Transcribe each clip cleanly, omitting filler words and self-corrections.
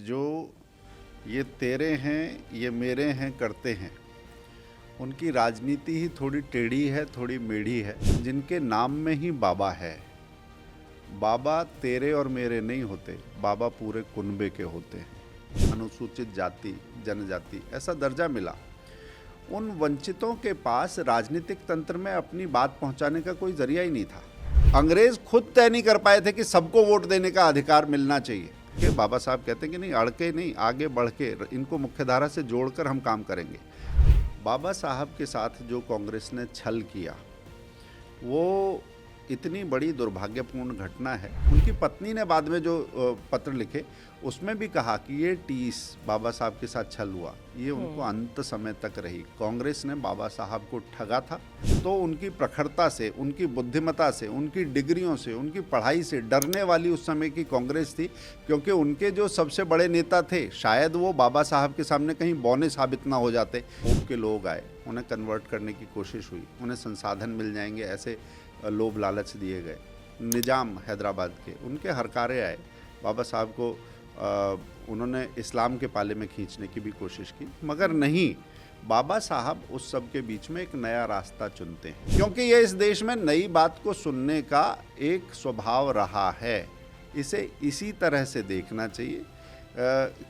जो ये तेरे हैं ये मेरे हैं करते हैं, उनकी राजनीति ही थोड़ी टेढ़ी है, थोड़ी मेढ़ी है। जिनके नाम में ही बाबा है, बाबा तेरे और मेरे नहीं होते, बाबा पूरे कुनबे के होते हैं। अनुसूचित जाति जनजाति ऐसा दर्जा मिला। उन वंचितों के पास राजनीतिक तंत्र में अपनी बात पहुंचाने का कोई जरिया ही नहीं था। अंग्रेज खुद तय नहीं कर पाए थे कि सबको वोट देने का अधिकार मिलना चाहिए। कि बाबा साहब कहते हैं कि नहीं, अड़के नहीं, आगे बढ़ के इनको मुख्यधारा से जोड़कर हम काम करेंगे। बाबा साहब के साथ जो कांग्रेस ने छल किया वो इतनी बड़ी दुर्भाग्यपूर्ण घटना है। उनकी पत्नी ने बाद में जो पत्र लिखे उसमें भी कहा कि ये टीस बाबा साहब के साथ छल हुआ, ये उनको अंत समय तक रही। कांग्रेस ने बाबा साहब को ठगा था, तो उनकी प्रखरता से, उनकी बुद्धिमता से, उनकी डिग्रियों से, उनकी पढ़ाई से डरने वाली उस समय की कांग्रेस थी। क्योंकि उनके जो सबसे बड़े नेता थे, शायद वो बाबा साहब के सामने कहीं बौने साबित ना हो जाते। होप के लोग आए, उन्हें कन्वर्ट करने की कोशिश हुई, उन्हें संसाधन मिल जाएंगे ऐसे लोभ लालच दिए गए। निजाम हैदराबाद के उनके हरकारे आए, बाबा साहब को उन्होंने इस्लाम के पाले में खींचने की भी कोशिश की, मगर नहीं। बाबा साहब उस सब के बीच में एक नया रास्ता चुनते हैं, क्योंकि ये इस देश में नई बात को सुनने का एक स्वभाव रहा है। इसे इसी तरह से देखना चाहिए।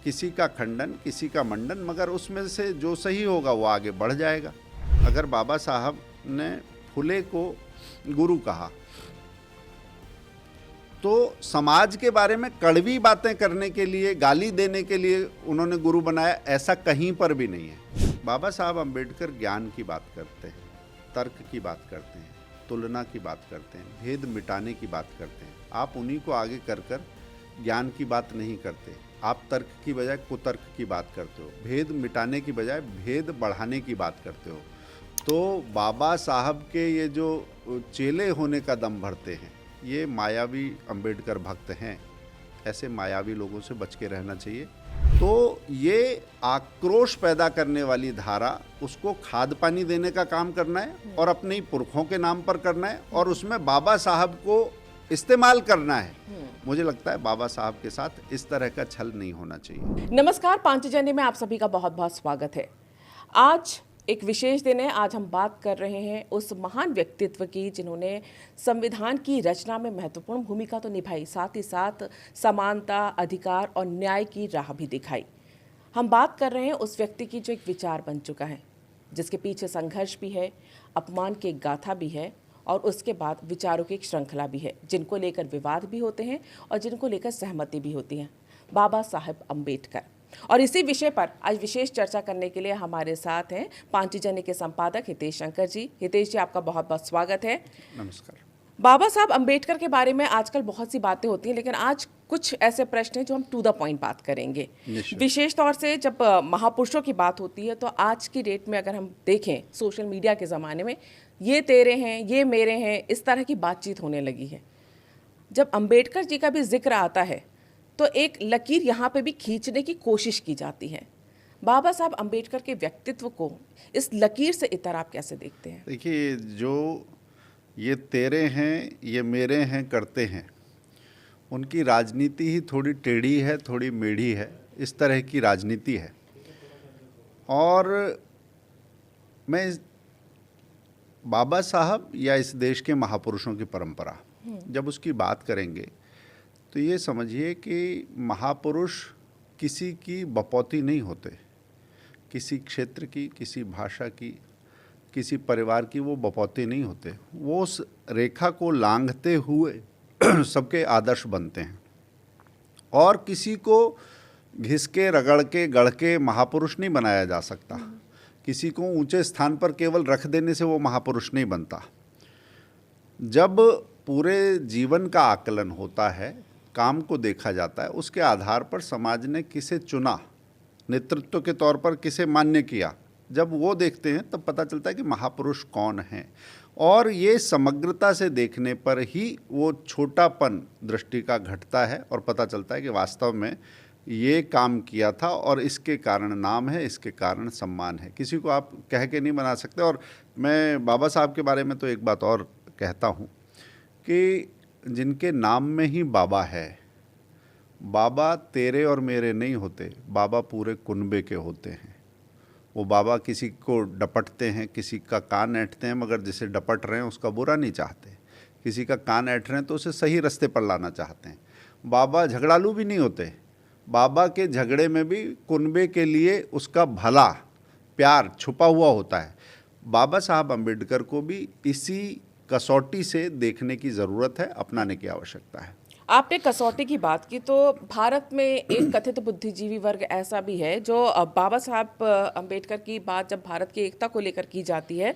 किसी का खंडन, किसी का मंडन, मगर उसमें से जो सही होगा वो आगे बढ़ जाएगा। अगर बाबा साहब ने फुले को गुरु कहा तो समाज के बारे में कड़वी बातें करने के लिए, गाली देने के लिए उन्होंने गुरु बनाया, ऐसा कहीं पर भी नहीं है। बाबा साहब अंबेडकर ज्ञान की बात करते हैं, तर्क की बात करते हैं, तुलना की बात करते हैं, भेद मिटाने की बात करते हैं। आप उन्हीं को आगे कर कर ज्ञान की बात नहीं करते। आप तर्क की बजाय कुतर्क की बात करते हो, भेद मिटाने की बजाय भेद बढ़ाने की बात करते हो। तो बाबा साहब के ये जो चेले होने का दम भरते हैं, ये मायावी अंबेडकर भक्त हैं। ऐसे मायावी लोगों से बच के रहना चाहिए। तो ये आक्रोश पैदा करने वाली धारा, उसको खाद पानी देने का काम करना है और अपने ही पुरखों के नाम पर करना है, और उसमें बाबा साहब को इस्तेमाल करना है। मुझे लगता है बाबा साहब के साथ इस तरह का छल नहीं होना चाहिए। नमस्कार, पांचजन्य में आप सभी का बहुत बहुत स्वागत है। आज एक विशेष दिन है। आज हम बात कर रहे हैं उस महान व्यक्तित्व की जिन्होंने संविधान की रचना में महत्वपूर्ण भूमिका तो निभाई, साथ ही साथ समानता, अधिकार और न्याय की राह भी दिखाई। हम बात कर रहे हैं उस व्यक्ति की जो एक विचार बन चुका है, जिसके पीछे संघर्ष भी है, अपमान की गाथा भी है, और उसके बाद विचारों की एक श्रृंखला भी है, जिनको लेकर विवाद भी होते हैं और जिनको लेकर सहमति भी होती है। बाबा साहब अम्बेडकर। और इसी विषय पर आज विशेष चर्चा करने के लिए हमारे साथ हैं पांचजन्य के संपादक हितेश शंकर जी। हितेश जी, आपका बहुत बहुत स्वागत है। नमस्कार। बाबा साहब अम्बेडकर के बारे में आजकल बहुत सी बातें होती हैं, लेकिन आज कुछ ऐसे प्रश्न हैं जो हम टू द पॉइंट बात करेंगे। विशेष तौर से जब महापुरुषों की बात होती है तो आज की डेट में अगर हम देखें, सोशल मीडिया के ज़माने में ये तेरे हैं, ये मेरे हैं, इस तरह की बातचीत होने लगी है। जब अम्बेडकर जी का भी जिक्र आता है तो एक लकीर यहाँ पे भी खींचने की कोशिश की जाती है। बाबा साहब अम्बेडकर के व्यक्तित्व को इस लकीर से इतर आप कैसे देखते हैं? देखिए, जो ये तेरे हैं ये मेरे हैं करते हैं, उनकी राजनीति ही थोड़ी टेढ़ी है, थोड़ी मेढ़ी है। इस तरह की राजनीति है। और मैं बाबा साहब या इस देश के महापुरुषों की परंपरा जब उसकी बात करेंगे तो ये समझिए कि महापुरुष किसी की बपौती नहीं होते। किसी क्षेत्र की, किसी भाषा की, किसी परिवार की वो बपौती नहीं होते। वो उस रेखा को लांघते हुए सबके आदर्श बनते हैं। और किसी को घिसके, रगड़ के, गढ़ के महापुरुष नहीं बनाया जा सकता। किसी को ऊंचे स्थान पर केवल रख देने से वो महापुरुष नहीं बनता। जब पूरे जीवन का आकलन होता है, काम को देखा जाता है, उसके आधार पर समाज ने किसे चुना, नेतृत्व के तौर पर किसे मान्य किया, जब वो देखते हैं तब पता चलता है कि महापुरुष कौन हैं। और ये समग्रता से देखने पर ही वो छोटापन दृष्टि का घटता है और पता चलता है कि वास्तव में ये काम किया था और इसके कारण नाम है, इसके कारण सम्मान है। किसी को आप कह के नहीं बना सकते। और मैं बाबा साहब के बारे में तो एक बात और कहता हूँ कि जिनके नाम में ही बाबा है, बाबा तेरे और मेरे नहीं होते, बाबा पूरे कुनबे के होते हैं। वो बाबा किसी को डपटते हैं, किसी का कान ऐंठते हैं, मगर जिसे डपट रहे हैं उसका बुरा नहीं चाहते। किसी का कान ऐंठ रहे हैं तो उसे सही रास्ते पर लाना चाहते हैं। बाबा झगड़ालू भी नहीं होते। बाबा के झगड़े में भी कुनबे के लिए उसका भला प्यार छुपा हुआ होता है। बाबा साहब अम्बेडकर को भी इसी कसौटी से देखने की ज़रूरत है, अपनाने की आवश्यकता है। आपने कसौटी की बात की, तो भारत में एक कथित बुद्धिजीवी वर्ग ऐसा भी है जो बाबा साहब अंबेडकर की बात जब भारत की एकता को लेकर की जाती है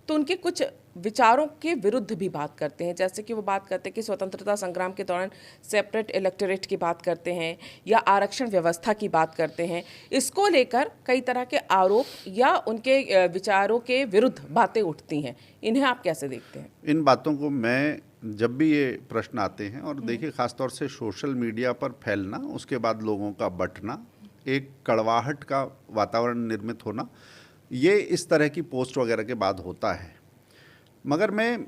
तो उनके कुछ विचारों के विरुद्ध भी बात करते हैं। जैसे कि वो बात करते हैं कि स्वतंत्रता संग्राम के दौरान सेपरेट इलेक्टोरेट की बात करते हैं या आरक्षण व्यवस्था की बात करते हैं। इसको लेकर कई तरह के आरोप या उनके विचारों के विरुद्ध बातें उठती हैं। इन्हें आप कैसे देखते हैं? इन बातों को मैं जब भी ये प्रश्न आते हैं, और देखिए ख़ासतौर से सोशल मीडिया पर फैलना, उसके बाद लोगों का बंटना, एक कड़वाहट का वातावरण निर्मित होना, ये इस तरह की पोस्ट वगैरह के बाद होता है। मगर मैं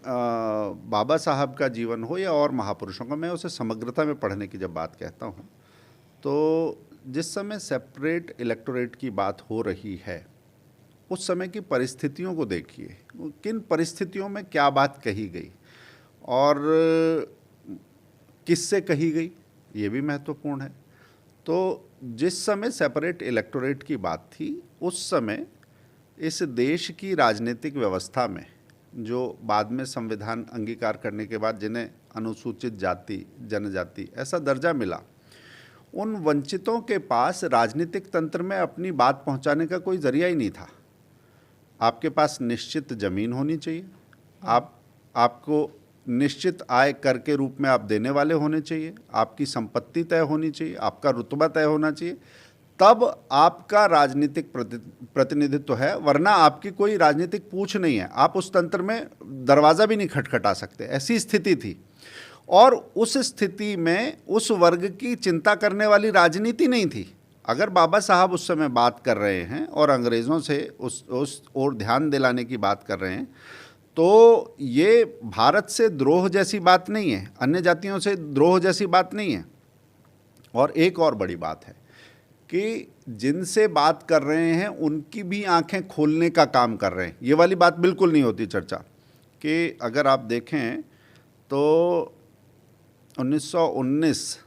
बाबा साहब का जीवन हो या और महापुरुषों का, मैं उसे समग्रता में पढ़ने की जब बात कहता हूँ, तो जिस समय सेपरेट इलेक्टोरेट की बात हो रही है, उस समय की परिस्थितियों को देखिए, किन परिस्थितियों में क्या बात कही गई और किससे कही गई, ये भी महत्वपूर्ण है। तो जिस समय सेपरेट इलेक्टोरेट की बात थी, उस समय इस देश की राजनीतिक व्यवस्था में, जो बाद में संविधान अंगीकार करने के बाद जिन्हें अनुसूचित जाति जनजाति ऐसा दर्जा मिला, उन वंचितों के पास राजनीतिक तंत्र में अपनी बात पहुंचाने का कोई जरिया ही नहीं था। आपके पास निश्चित ज़मीन होनी चाहिए, आपको निश्चित आय कर के रूप में आप देने वाले होने चाहिए, आपकी संपत्ति तय होनी चाहिए, आपका रुतबा तय होना चाहिए, तब आपका राजनीतिक प्रतिनिधित्व है, वरना आपकी कोई राजनीतिक पूछ नहीं है। आप उस तंत्र में दरवाज़ा भी नहीं खटखटा सकते, ऐसी स्थिति थी। और उस स्थिति में उस वर्ग की चिंता करने वाली राजनीति नहीं थी। अगर बाबा साहब उस समय बात कर रहे हैं और अंग्रेज़ों से उस ओर ध्यान दिलाने की बात कर रहे हैं, तो ये भारत से द्रोह जैसी बात नहीं है, अन्य जातियों से द्रोह जैसी बात नहीं है। और एक और बड़ी बात है कि जिनसे बात कर रहे हैं उनकी भी आंखें खोलने का काम कर रहे हैं। ये वाली बात बिल्कुल नहीं होती चर्चा कि अगर आप देखें तो 1919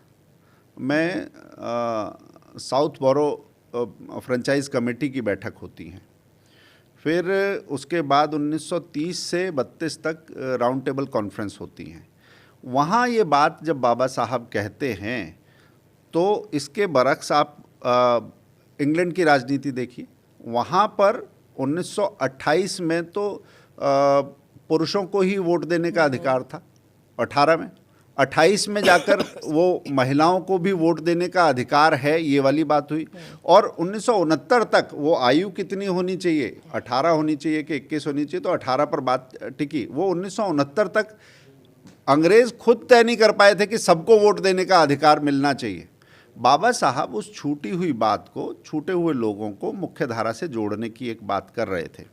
में साउथ बोरो फ्रेंचाइज कमेटी की बैठक होती है। फिर उसके बाद 1930 से 32 तक राउंड टेबल कॉन्फ्रेंस होती हैं। वहाँ ये बात जब बाबा साहब कहते हैं, तो इसके बरक्स आप इंग्लैंड की राजनीति देखिए। वहाँ पर 1928 में तो पुरुषों को ही वोट देने का अधिकार था, 18 में। 28 में जाकर वो महिलाओं को भी वोट देने का अधिकार है, ये वाली बात हुई। और 1969 तक वो आयु कितनी होनी चाहिए, 18 होनी चाहिए कि 21 होनी चाहिए, तो 18 पर बात टिकी। वो 1969 तक अंग्रेज़ खुद तय नहीं कर पाए थे कि सबको वोट देने का अधिकार मिलना चाहिए। बाबा साहब उस छूटी हुई बात को, छूटे हुए लोगों को मुख्य धारा से जोड़ने की एक बात कर रहे थे।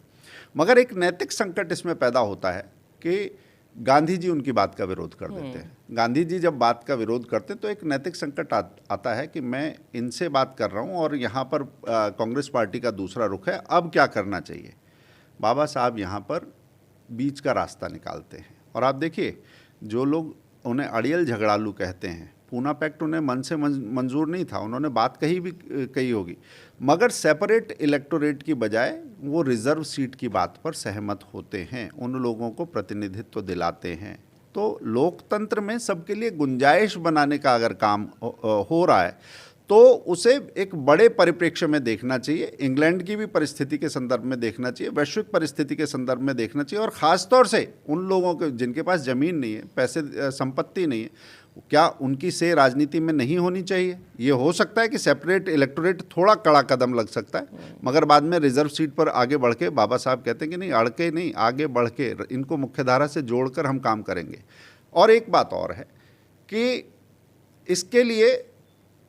मगर एक नैतिक संकट इसमें पैदा होता है कि गांधी जी उनकी बात का विरोध कर देते हैं। गांधी जी जब बात का विरोध करते हैं तो एक नैतिक संकट आता है कि मैं इनसे बात कर रहा हूं और यहाँ पर कांग्रेस पार्टी का दूसरा रुख है, अब क्या करना चाहिए। बाबा साहब यहाँ पर बीच का रास्ता निकालते हैं। और आप देखिए, जो लोग उन्हें अड़ियल झगड़ालू कहते हैं, पूना पैक्ट उन्हें मन से मंजूर नहीं था, उन्होंने बात कही होगी, मगर सेपरेट इलेक्टोरेट की बजाय वो रिज़र्व सीट की बात पर सहमत होते हैं, उन लोगों को प्रतिनिधित्व दिलाते हैं। तो लोकतंत्र में सबके लिए गुंजाइश बनाने का अगर काम हो रहा है तो उसे एक बड़े परिप्रेक्ष्य में देखना चाहिए, इंग्लैंड की भी परिस्थिति के संदर्भ में देखना चाहिए, वैश्विक परिस्थिति के संदर्भ में देखना चाहिए। और ख़ास तौर से उन लोगों के जिनके पास ज़मीन नहीं है, पैसे संपत्ति नहीं है, क्या उनकी से राजनीति में नहीं होनी चाहिए। ये हो सकता है कि सेपरेट इलेक्टोरेट थोड़ा कड़ा कदम लग सकता है, मगर बाद में रिजर्व सीट पर आगे बढ़ के बाबा साहब कहते हैं कि नहीं, अड़के नहीं, आगे बढ़ के इनको मुख्यधारा से जोड़कर हम काम करेंगे। और एक बात और है कि इसके लिए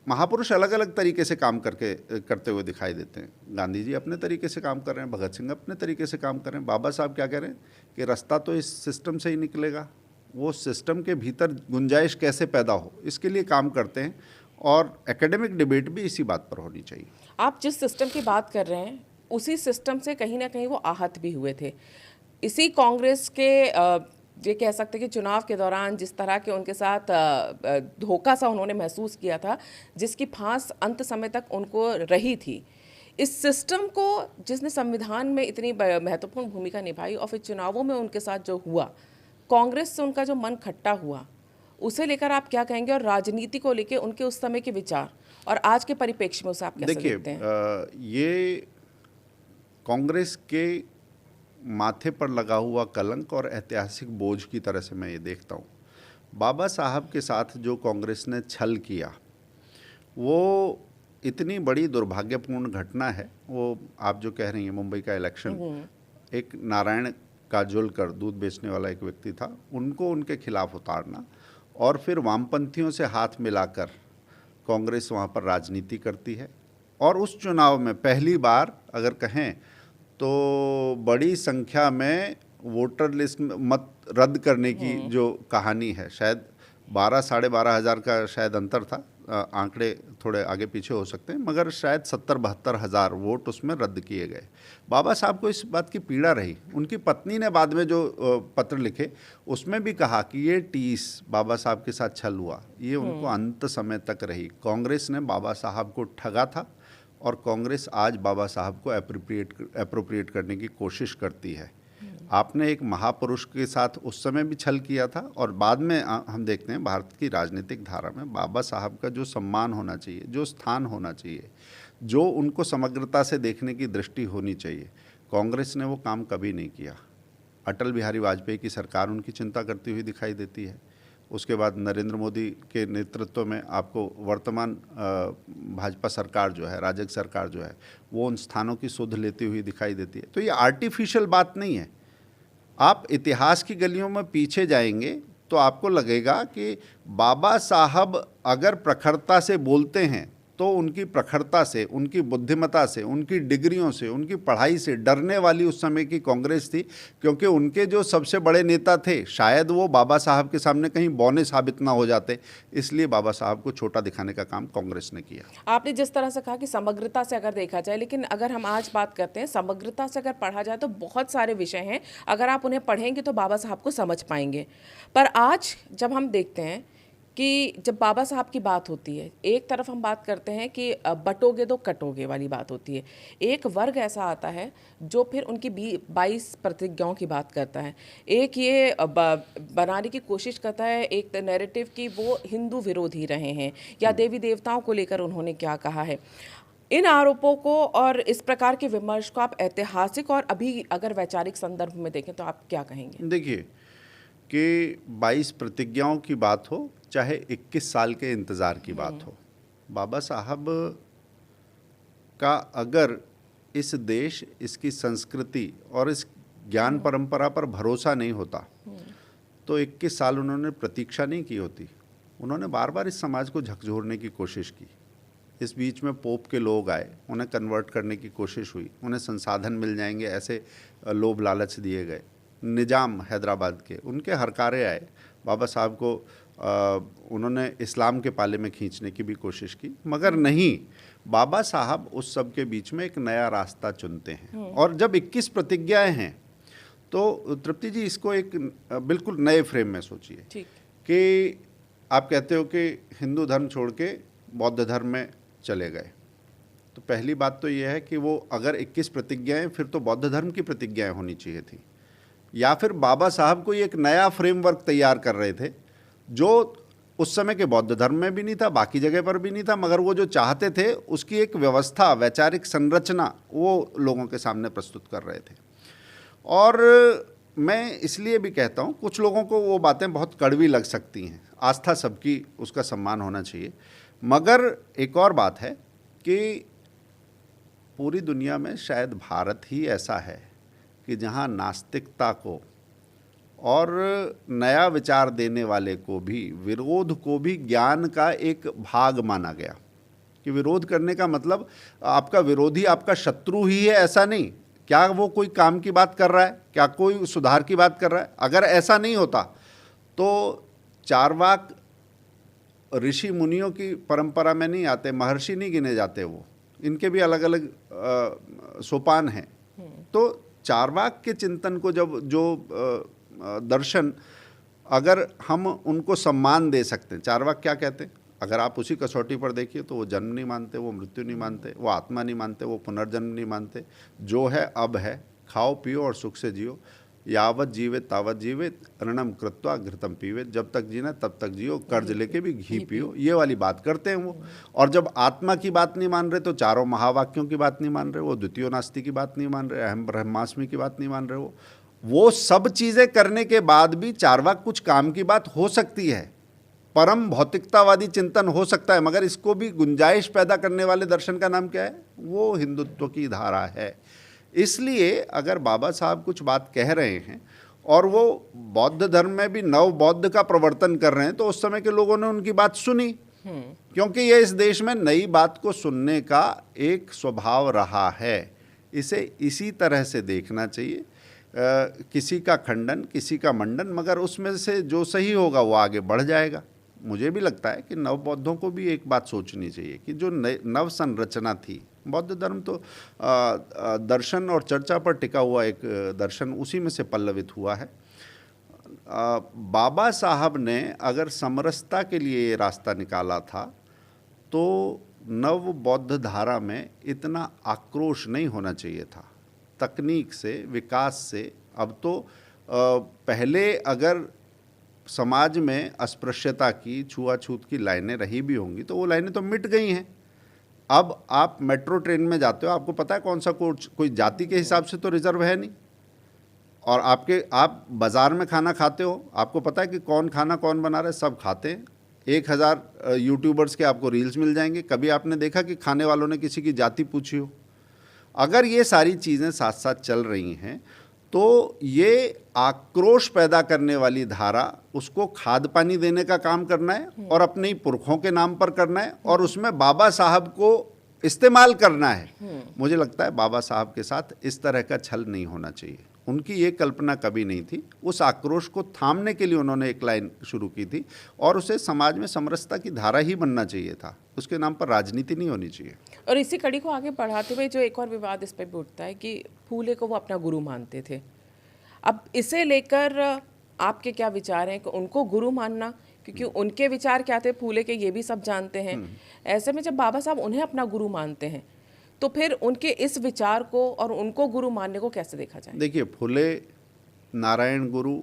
महापुरुष अलग अलग तरीके से काम करते हुए दिखाई देते हैं। गांधी जी अपने तरीके से काम कर रहे हैं, भगत सिंह अपने तरीके से काम कर रहे हैं। बाबा साहब क्या कह रहे हैं कि रास्ता तो इस सिस्टम से ही निकलेगा, वो सिस्टम के भीतर गुंजाइश कैसे पैदा हो, इसके लिए काम करते हैं। और एकेडमिक डिबेट भी इसी बात पर होनी चाहिए। आप जिस सिस्टम की बात कर रहे हैं उसी सिस्टम से कहीं ना कहीं वो आहत भी हुए थे। इसी कांग्रेस के ये कह सकते हैं कि चुनाव के दौरान जिस तरह के उनके साथ धोखा सा उन्होंने महसूस किया था, जिसकी फांस अंत समय तक उनको रही थी। इस सिस्टम को जिसने संविधान में इतनी महत्वपूर्ण भूमिका निभाई और फिर चुनावों में उनके साथ जो हुआ, कांग्रेस से उनका जो मन खट्टा हुआ, उसे लेकर आप क्या कहेंगे? और राजनीति को लेकर उनके उस समय के विचार और आज के परिप्रेक्ष्य में उसे आप कैसे देखते हैं? ये कांग्रेस के माथे पर लगा हुआ कलंक और ऐतिहासिक बोझ की तरह से मैं ये देखता हूँ। बाबा साहब के साथ जो कांग्रेस ने छल किया, वो इतनी बड़ी दुर्भाग्यपूर्ण घटना है। वो आप जो कह रही हैं, मुंबई का इलेक्शन, एक नारायण काजोलकर दूध बेचने वाला एक व्यक्ति था, उनको उनके खिलाफ उतारना और फिर वामपंथियों से हाथ मिलाकर कांग्रेस वहाँ पर राजनीति करती है। और उस चुनाव में पहली बार अगर कहें तो बड़ी संख्या में वोटर लिस्ट में मत रद्द करने की जो कहानी है, शायद 12 साढ़े 12 हज़ार का शायद अंतर था, आंकड़े थोड़े आगे पीछे हो सकते हैं, मगर शायद 70-72 हज़ार वोट उसमें रद्द किए गए। बाबा साहब को इस बात की पीड़ा रही। उनकी पत्नी ने बाद में जो पत्र लिखे उसमें भी कहा कि ये टीस बाबा साहब के साथ छल हुआ, ये उनको अंत समय तक रही। कांग्रेस ने बाबा साहब को ठगा था और कांग्रेस आज बाबा साहब को एप्रोप्रिएट करने की कोशिश करती है। आपने एक महापुरुष के साथ उस समय भी छल किया था और बाद में हम देखते हैं भारत की राजनीतिक धारा में बाबा साहब का जो सम्मान होना चाहिए, जो स्थान होना चाहिए, जो उनको समग्रता से देखने की दृष्टि होनी चाहिए, कांग्रेस ने वो काम कभी नहीं किया। अटल बिहारी वाजपेयी की सरकार उनकी चिंता करती हुई दिखाई देती है। उसके बाद नरेंद्र मोदी के नेतृत्व में आपको वर्तमान भाजपा सरकार जो है, राजग सरकार जो है, वो उन स्थानों की सुध लेती हुई दिखाई देती है। तो ये आर्टिफिशियल बात नहीं है। आप इतिहास की गलियों में पीछे जाएंगे तो आपको लगेगा कि बाबा साहब अगर प्रखरता से बोलते हैं तो उनकी प्रखरता से, उनकी बुद्धिमता से, उनकी डिग्रियों से, उनकी पढ़ाई से डरने वाली उस समय की कांग्रेस थी, क्योंकि उनके जो सबसे बड़े नेता थे शायद वो बाबा साहब के सामने कहीं बौने साबित ना हो जाते, इसलिए बाबा साहब को छोटा दिखाने का काम कांग्रेस ने किया। आपने जिस तरह से कहा कि समग्रता से अगर देखा जाए, लेकिन अगर हम आज बात करते हैं समग्रता से अगर पढ़ा जाए तो बहुत सारे विषय हैं, अगर आप उन्हें पढ़ेंगे तो बाबा साहब को समझ पाएंगे। पर आज जब हम देखते हैं कि जब बाबा साहब की बात होती है, एक तरफ हम बात करते हैं कि बटोगे तो कटोगे वाली बात होती है, एक वर्ग ऐसा आता है जो फिर उनकी 22 प्रतिज्ञाओं की बात करता है, एक ये बनाने की कोशिश करता है एक नैरेटिव कि वो हिंदू विरोधी रहे हैं या देवी देवताओं को लेकर उन्होंने क्या कहा है। इन आरोपों को और इस प्रकार के विमर्श को आप ऐतिहासिक और अभी अगर वैचारिक संदर्भ में देखें तो आप क्या कहेंगे? देखिए कि 22 प्रतिज्ञाओं की बात हो चाहे 21 साल के इंतज़ार की बात हो, बाबा साहब का अगर इस देश, इसकी संस्कृति और इस ज्ञान परंपरा पर भरोसा नहीं होता तो 21 साल उन्होंने प्रतीक्षा नहीं की होती। उन्होंने बार बार इस समाज को झकझोरने की कोशिश की। इस बीच में पोप के लोग आए, उन्हें कन्वर्ट करने की कोशिश हुई, उन्हें संसाधन मिल जाएंगे ऐसे लोभ लालच दिए गए। निजाम हैदराबाद के, उनके हरकारे आए, बाबा साहब को उन्होंने इस्लाम के पाले में खींचने की भी कोशिश की, मगर नहीं। बाबा साहब उस सब के बीच में एक नया रास्ता चुनते हैं। और जब 21 प्रतिज्ञाएं हैं तो तृप्ति जी इसको एक बिल्कुल नए फ्रेम में सोचिए कि आप कहते हो कि हिंदू धर्म छोड़ के बौद्ध धर्म में चले गए, तो पहली बात तो ये है कि वो अगर 21 प्रतिज्ञाएं, फिर तो बौद्ध धर्म की प्रतिज्ञाएं होनी चाहिए थी, या फिर बाबा साहब कोई एक नया फ्रेमवर्क तैयार कर रहे थे जो उस समय के बौद्ध धर्म में भी नहीं था, बाकी जगह पर भी नहीं था, मगर वो जो चाहते थे उसकी एक व्यवस्था, वैचारिक संरचना वो लोगों के सामने प्रस्तुत कर रहे थे। और मैं इसलिए भी कहता हूँ, कुछ लोगों को वो बातें बहुत कड़वी लग सकती हैं, आस्था सबकी, उसका सम्मान होना चाहिए, मगर एक और बात है कि पूरी दुनिया में शायद भारत ही ऐसा है कि जहाँ नास्तिकता को और नया विचार देने वाले को भी, विरोध को भी ज्ञान का एक भाग माना गया। कि विरोध करने का मतलब आपका विरोधी आपका शत्रु ही है, ऐसा नहीं। क्या वो कोई काम की बात कर रहा है, क्या कोई सुधार की बात कर रहा है? अगर ऐसा नहीं होता तो चारवाक ऋषि मुनियों की परंपरा में नहीं आते, महर्षि नहीं गिने जाते, वो इनके भी अलग अलग सोपान हैं। तो चार्वाक के चिंतन को जब जो दर्शन, अगर हम उनको सम्मान दे सकते हैं, चार्वाक क्या कहते हैं, अगर आप उसी कसौटी पर देखिए तो वो जन्म नहीं मानते, वो मृत्यु नहीं मानते, वो आत्मा नहीं मानते, वो पुनर्जन्म नहीं मानते, जो है अब है, खाओ पियो और सुख से जियो, यावत जीवित तावत जीवित, ऋणम कृत्वा घृतम पीवे, जब तक जीना तब तक जियो, कर्ज लेके भी घी पियो, ये वाली बात करते हैं वो। और जब आत्मा की बात नहीं मान रहे तो चारों महावाक्यों की बात नहीं मान रहे, वो द्वितीय नास्ति की बात नहीं मान रहे, अहम ब्रह्मास्मि की बात नहीं मान रहे, वो सब चीज़ें करने के बाद भी चार्वाक कुछ काम की बात हो सकती है, परम भौतिकतावादी चिंतन हो सकता है, मगर इसको भी गुंजाइश पैदा करने वाले दर्शन का नाम क्या है, वो हिंदुत्व की धारा है। इसलिए अगर बाबा साहब कुछ बात कह रहे हैं और वो बौद्ध धर्म में भी नव बौद्ध का प्रवर्तन कर रहे हैं, तो उस समय के लोगों ने उनकी बात सुनी, क्योंकि ये इस देश में नई बात को सुनने का एक स्वभाव रहा है। इसे इसी तरह से देखना चाहिए, किसी का खंडन, किसी का मंडन, मगर उसमें से जो सही होगा वो आगे बढ़ जाएगा। मुझे भी लगता है कि नव बौद्धों को भी एक बात सोचनी चाहिए कि जो नव संरचना थी, बौद्ध धर्म तो दर्शन और चर्चा पर टिका हुआ एक दर्शन, उसी में से पल्लवित हुआ है। बाबा साहब ने अगर समरसता के लिए ये रास्ता निकाला था तो नव बौद्ध धारा में इतना आक्रोश नहीं होना चाहिए था। तकनीक से, विकास से, अब तो पहले अगर समाज में अस्पृश्यता की, छुआछूत की लाइनें रही भी होंगी तो वो लाइनें तो मिट गई हैं। अब आप मेट्रो ट्रेन में जाते हो, आपको पता है कौन सा कोच, कोई जाति के हिसाब से तो रिजर्व है नहीं। और आप बाज़ार में खाना खाते हो, आपको पता है कि कौन खाना कौन बना रहा है, सब खाते हैं। 1000 यूट्यूबर्स के आपको रील्स मिल जाएंगे, कभी आपने देखा कि खाने वालों ने किसी की जाति पूछी हो? अगर ये सारी चीज़ें साथ साथ चल रही हैं तो ये आक्रोश पैदा करने वाली धारा, उसको खाद पानी देने का काम करना है और अपने ही पुरखों के नाम पर करना है और उसमें बाबा साहब को इस्तेमाल करना है। मुझे लगता है बाबा साहब के साथ इस तरह का छल नहीं होना चाहिए। उनकी ये कल्पना कभी नहीं थी। उस आक्रोश को थामने के लिए उन्होंने एक लाइन शुरू की थी और उसे समाज में समरसता की धारा ही बनना चाहिए था, उसके नाम पर राजनीति नहीं होनी चाहिए। और इसी कड़ी को आगे बढ़ाते हुए जो एक और विवाद इस पर भी उठता है कि फूले को वो अपना गुरु मानते थे। अब इसे लेकर आपके क्या विचार हैं कि उनको गुरु मानना, क्योंकि उनके विचार क्या थे फूले के ये भी सब जानते हैं। ऐसे में जब बाबा साहब उन्हें अपना गुरु मानते हैं तो फिर उनके इस विचार को और उनको गुरु मानने को कैसे देखा जाए? देखिए, फुले, नारायण गुरु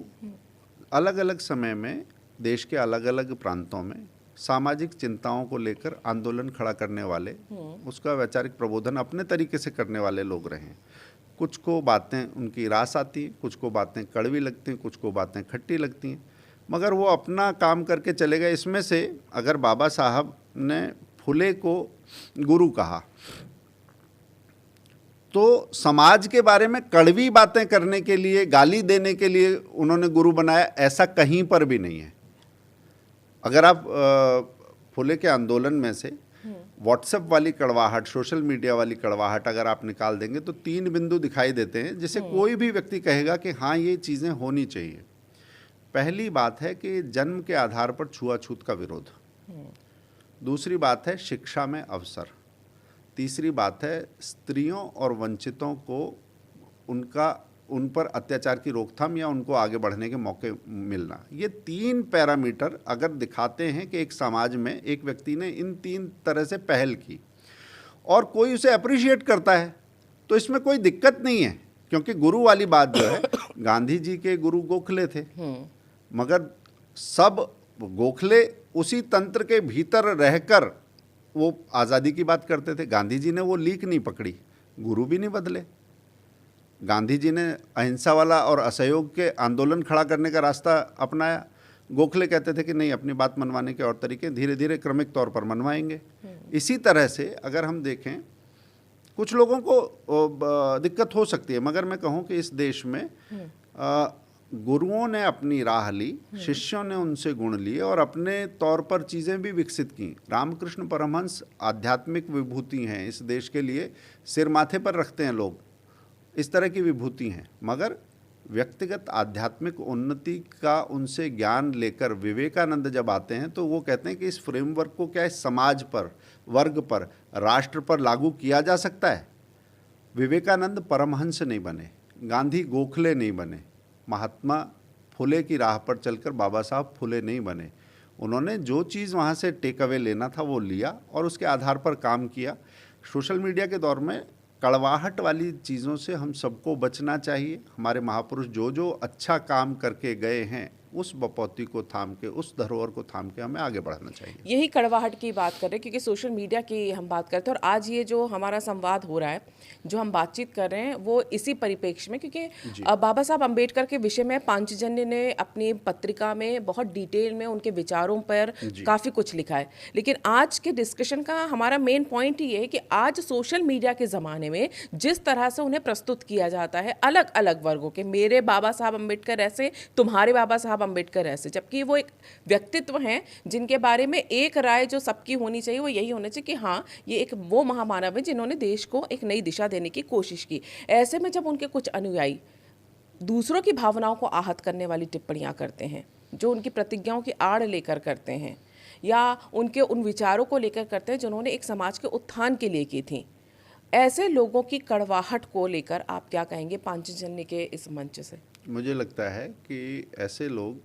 अलग अलग समय में देश के अलग अलग प्रांतों में सामाजिक चिंताओं को लेकर आंदोलन खड़ा करने वाले, उसका वैचारिक प्रबोधन अपने तरीके से करने वाले लोग रहे हैं। कुछ को बातें उनकी रास आती हैं, कुछ को बातें कड़वी लगती हैं, कुछ को बातें खट्टी लगती हैं, मगर वो अपना काम करके चले गए। इसमें से अगर बाबा साहब ने फुले को गुरु कहा तो समाज के बारे में कड़वी बातें करने के लिए, गाली देने के लिए उन्होंने गुरु बनाया, ऐसा कहीं पर भी नहीं है। अगर आप फुले के आंदोलन में से व्हाट्सएप वाली कड़वाहट, सोशल मीडिया वाली कड़वाहट अगर आप निकाल देंगे तो 3 बिंदु दिखाई देते हैं जिसे कोई भी व्यक्ति कहेगा कि हाँ ये चीज़ें होनी चाहिए। पहली बात है कि जन्म के आधार पर छुआछूत का विरोध। दूसरी बात है शिक्षा में अवसर। तीसरी बात है स्त्रियों और वंचितों को उन पर अत्याचार की रोकथाम या उनको आगे बढ़ने के मौके मिलना। ये 3 पैरामीटर अगर दिखाते हैं कि एक समाज में एक व्यक्ति ने इन 3 तरह से पहल की और कोई उसे अप्रिशिएट करता है तो इसमें कोई दिक्कत नहीं है, क्योंकि गुरु वाली बात जो है, गांधी जी के गुरु गोखले थे, मगर सब गोखले उसी तंत्र के भीतर रहकर वो आज़ादी की बात करते थे। गांधी जी ने वो लीक नहीं पकड़ी, गुरु भी नहीं बदले। गांधी जी ने अहिंसा वाला और असहयोग के आंदोलन खड़ा करने का रास्ता अपनाया। गोखले कहते थे कि नहीं, अपनी बात मनवाने के और तरीके, धीरे धीरे क्रमिक तौर पर मनवाएंगे। इसी तरह से अगर हम देखें, कुछ लोगों को दिक्कत हो सकती है, मगर मैं कहूँ कि इस देश में गुरुओं ने अपनी राह ली, शिष्यों ने उनसे गुण लिए और अपने तौर पर चीज़ें भी विकसित की। रामकृष्ण परमहंस आध्यात्मिक विभूति हैं, इस देश के लिए सिर माथे पर रखते हैं लोग, इस तरह की विभूति हैं, मगर व्यक्तिगत आध्यात्मिक उन्नति का उनसे ज्ञान लेकर विवेकानंद जब आते हैं तो वो कहते हैं कि इस फ्रेमवर्क को क्या इस समाज पर, वर्ग पर, राष्ट्र पर लागू किया जा सकता है। विवेकानंद परमहंस नहीं बने, गांधी गोखले नहीं बने, महात्मा फुले की राह पर चलकर बाबा साहब फुले नहीं बने। उन्होंने जो चीज़ वहाँ से टेक अवे लेना था वो लिया और उसके आधार पर काम किया। सोशल मीडिया के दौर में कड़वाहट वाली चीज़ों से हम सबको बचना चाहिए। हमारे महापुरुष जो जो अच्छा काम करके गए हैं उस बपौती को थाम के, उस धरोहर को थाम के हमें आगे बढ़ना चाहिए। यही कड़वाहट की बात कर रहे हैं, क्योंकि सोशल मीडिया की हम बात करते हैं और आज ये जो हमारा संवाद हो रहा है, जो हम बातचीत कर रहे हैं, वो इसी परिप्रेक्ष्य में, क्योंकि बाबा साहब अम्बेडकर के विषय में पांचजन्य ने अपनी पत्रिका में बहुत डिटेल में उनके विचारों पर काफ़ी कुछ लिखा है। लेकिन आज के डिस्कशन का हमारा मेन पॉइंट ये है कि आज सोशल मीडिया के ज़माने में जिस तरह से उन्हें प्रस्तुत किया जाता है अलग अलग वर्गों के, मेरे बाबा साहब अम्बेडकर ऐसे, तुम्हारे बाबा साहब अम्बेडकर ऐसे, जबकि वो एक व्यक्तित्व हैं जिनके बारे में एक राय जो सबकी होनी चाहिए वो यही होनी चाहिए कि हाँ, ये एक वो महामानव है जिन्होंने देश को एक नई दिशा देने की कोशिश की। ऐसे में जब उनके कुछ अनुयायी दूसरों की भावनाओं को आहत करने वाली टिप्पणियां करते हैं, जो उनकी प्रतिज्ञाओं की आड़ लेकर करते हैं या उनके उन विचारों को लेकर करते हैं जिन्होंने एक समाज के उत्थान के लिए की थी, ऐसे लोगों की कड़वाहट को लेकर आप क्या कहेंगे पांचजन्य के इस मंच से? मुझे लगता है कि ऐसे लोग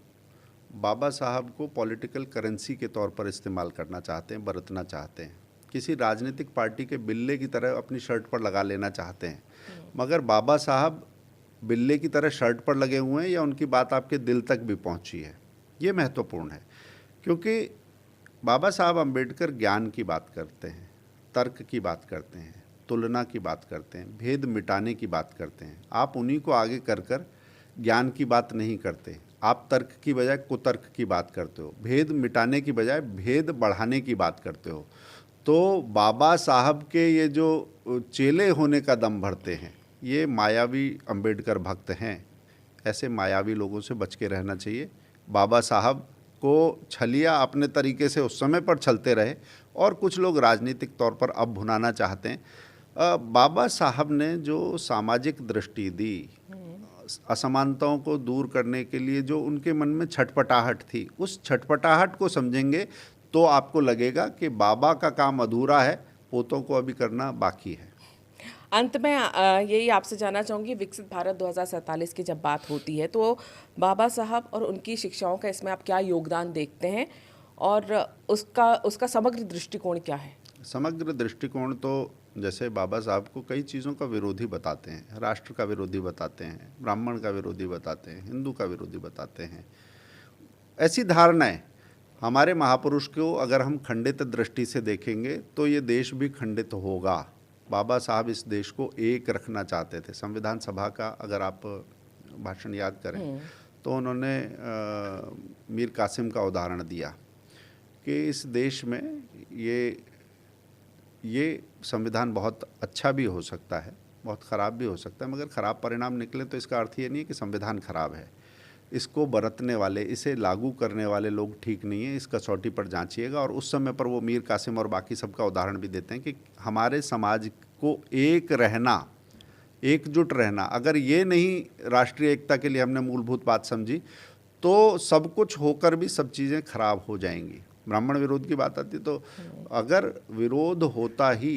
बाबा साहब को पॉलिटिकल करेंसी के तौर पर इस्तेमाल करना चाहते हैं, बरतना चाहते हैं, किसी राजनीतिक पार्टी के बिल्ले की तरह अपनी शर्ट पर लगा लेना चाहते हैं। मगर बाबा साहब बिल्ले की तरह शर्ट पर लगे हुए हैं या उनकी बात आपके दिल तक भी पहुंची है, ये महत्वपूर्ण है। क्योंकि बाबा साहब अम्बेडकर ज्ञान की बात करते हैं, तर्क की बात करते हैं, तुलना की बात करते हैं, भेद मिटाने की बात करते हैं। आप उन्हीं को आगे कर कर ज्ञान की बात नहीं करते, आप तर्क की बजाय कुतर्क की बात करते हो, भेद मिटाने की बजाय भेद बढ़ाने की बात करते हो। तो बाबा साहब के ये जो चेले होने का दम भरते हैं, ये मायावी अम्बेडकर भक्त हैं। ऐसे मायावी लोगों से बच के रहना चाहिए। बाबा साहब को छलिया अपने तरीके से उस समय पर छलते रहे और कुछ लोग राजनीतिक तौर पर अब भुनाना चाहते हैं। बाबा साहब ने जो सामाजिक दृष्टि दी, असमानताओं को दूर करने के लिए जो उनके मन में छटपटाहट थी, उस छटपटाहट को समझेंगे तो आपको लगेगा कि बाबा का काम अधूरा है, पोतों को अभी करना बाकी है। अंत में यही आपसे जानना चाहूँगी, विकसित भारत 2047 की जब बात होती है तो बाबा साहब और उनकी शिक्षाओं का इसमें आप क्या योगदान देखते हैं और उसका समग्र दृष्टिकोण क्या है? समग्र दृष्टिकोण तो जैसे बाबा साहब को कई चीज़ों का विरोधी बताते हैं, राष्ट्र का विरोधी बताते हैं, ब्राह्मण का विरोधी बताते हैं, हिंदू का विरोधी बताते हैं। ऐसी धारणाएं हमारे महापुरुष को अगर हम खंडित दृष्टि से देखेंगे तो ये देश भी खंडित होगा। बाबा साहब इस देश को एक रखना चाहते थे। संविधान सभा का अगर आप भाषण याद करें तो उन्होंने मीर कासिम का उदाहरण दिया कि इस देश में ये संविधान बहुत अच्छा भी हो सकता है, बहुत ख़राब भी हो सकता है, मगर ख़राब परिणाम निकले तो इसका अर्थ ये नहीं है कि संविधान ख़राब है। इसको बरतने वाले, इसे लागू करने वाले लोग ठीक नहीं है, इस कसौटी पर जांचिएगा। और उस समय पर वो मीर कासिम और बाकी सबका उदाहरण भी देते हैं कि हमारे समाज को एक रहना, एकजुट रहना, अगर ये नहीं राष्ट्रीय एकता के लिए हमने मूलभूत बात समझी तो सब कुछ होकर भी सब चीज़ें खराब हो जाएंगी। ब्राह्मण विरोध की बात आती तो अगर विरोध होता ही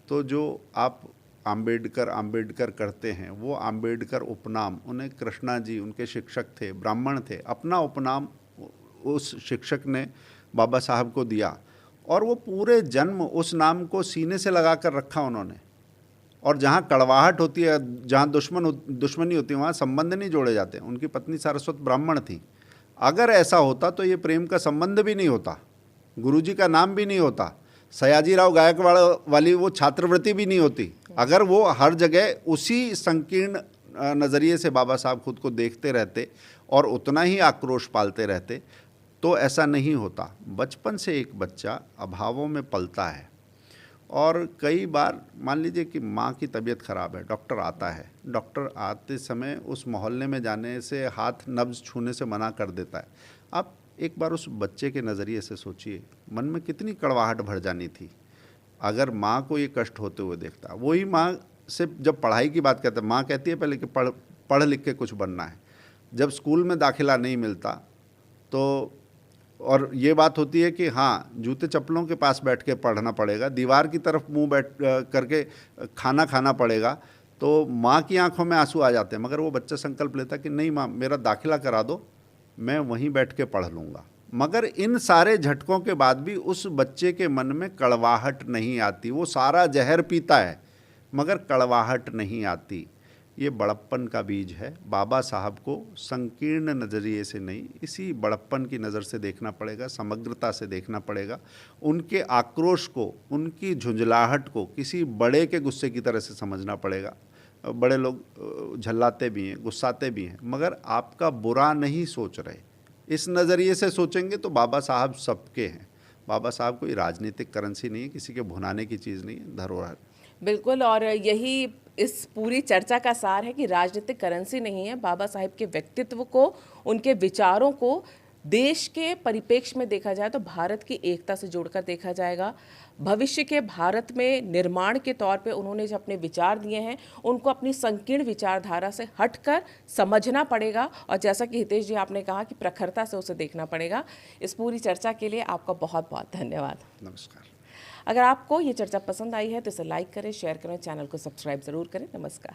तो जो आप आम्बेडकर करते हैं वो आम्बेडकर उपनाम, उन्हें कृष्णा जी उनके शिक्षक थे, ब्राह्मण थे, अपना उपनाम उस शिक्षक ने बाबा साहब को दिया और वो पूरे जन्म उस नाम को सीने से लगा कर रखा उन्होंने। और जहाँ कड़वाहट होती है, जहाँ दुश्मनी होती है, वहाँ संबंध नहीं जोड़े जाते। उनकी पत्नी सारस्वत ब्राह्मण थी। अगर ऐसा होता तो ये प्रेम का संबंध भी नहीं होता, गुरुजी का नाम भी नहीं होता, सयाजी राव गायकवाड़ वाली वो छात्रवृत्ति भी नहीं होती। अगर वो हर जगह उसी संकीर्ण नज़रिए से बाबा साहब खुद को देखते रहते और उतना ही आक्रोश पालते रहते तो ऐसा नहीं होता। बचपन से एक बच्चा अभावों में पलता है और कई बार मान लीजिए कि माँ की तबीयत ख़राब है, डॉक्टर आता है, डॉक्टर आते समय उस मोहल्ले में जाने से, हाथ नब्ज़ छूने से मना कर देता है। आप एक बार उस बच्चे के नज़रिए से सोचिए, मन में कितनी कड़वाहट भर जानी थी अगर माँ को ये कष्ट होते हुए देखता। वही माँ से जब पढ़ाई की बात करते, माँ कहती है पहले कि पढ़ लिख के कुछ बनना है। जब स्कूल में दाखिला नहीं मिलता तो और ये बात होती है कि हाँ जूते चप्पलों के पास बैठ के पढ़ना पड़ेगा, दीवार की तरफ मुंह बैठ करके खाना खाना पड़ेगा, तो माँ की आंखों में आंसू आ जाते हैं। मगर वो बच्चा संकल्प लेता कि नहीं माँ, मेरा दाखिला करा दो, मैं वहीं बैठ के पढ़ लूँगा। मगर इन सारे झटकों के बाद भी उस बच्चे के मन में कड़वाहट नहीं आती। वो सारा जहर पीता है मगर कड़वाहट नहीं आती। ये बड़प्पन का बीज है। बाबा साहब को संकीर्ण नज़रिए से नहीं, इसी बड़प्पन की नज़र से देखना पड़ेगा, समग्रता से देखना पड़ेगा। उनके आक्रोश को, उनकी झुंझलाहट को किसी बड़े के गुस्से की तरह से समझना पड़ेगा। बड़े लोग झल्लाते भी हैं, गुस्साते भी हैं, मगर आपका बुरा नहीं सोच रहे। इस नज़रिए से सोचेंगे तो बाबा साहब सबके हैं। बाबा साहब कोई राजनीतिक करेंसी नहीं है, किसी के भुनाने की चीज़ नहीं है, धरोहर। बिल्कुल, और यही इस पूरी चर्चा का सार है कि राजनीतिक करेंसी नहीं है। बाबा साहेब के व्यक्तित्व को, उनके विचारों को देश के परिप्रेक्ष्य में देखा जाए तो भारत की एकता से जोड़कर देखा जाएगा। भविष्य के भारत में निर्माण के तौर पे उन्होंने जो अपने विचार दिए हैं उनको अपनी संकीर्ण विचारधारा से हटकर समझना पड़ेगा, और जैसा कि हितेश जी आपने कहा कि प्रखरता से उसे देखना पड़ेगा। इस पूरी चर्चा के लिए आपका बहुत बहुत धन्यवाद। नमस्कार। अगर आपको ये चर्चा पसंद आई है तो इसे लाइक करें, शेयर करें, चैनल को सब्सक्राइब ज़रूर करें। नमस्कार।